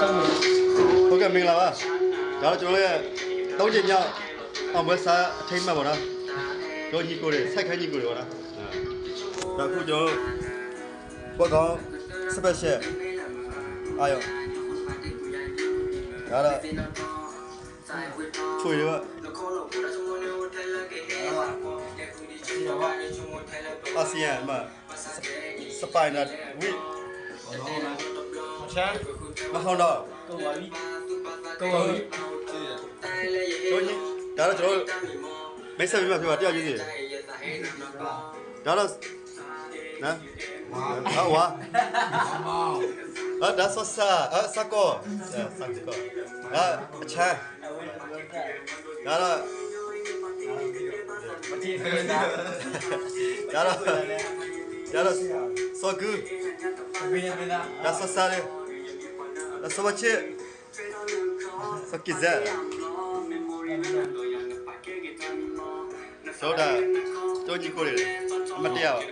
ဟုတ်ကဲ့မင်္ဂလာပါဒါတော့ကျွန်တော်ရဲ့၃ချိန်မြောက်အောင်ပွဲစားအထိမ်းမှတ်ပါတော့တို့ညီကိုတွေစိုက်ခိုင်းညီကိုတွေပါလားဒါခုကျွန်တော်ဘက်ကောင် special အာယောဒါတော့ချွေရောအာဆီယံမှာစပိုင်နာဝိချမ်းမဟုတ်တော့ကောပါပြီကောပါပြီတို့ညီဒါတော့ကျွန်တော်မိတ်ဆက်ပြီးမှပြောတယောက်ချင်းစီဒါတော့နော်ဟာဝါဒါဆောဆာစကောစကောဒါအချမ်းဒါတော့မတိခေတာဒါတော့so good ဘယ်နဲ့လားဒါဆောဆာလေဒါဆောမချေစကိဇာဆိုဒါတို့ညီကိုလေမတရားပါ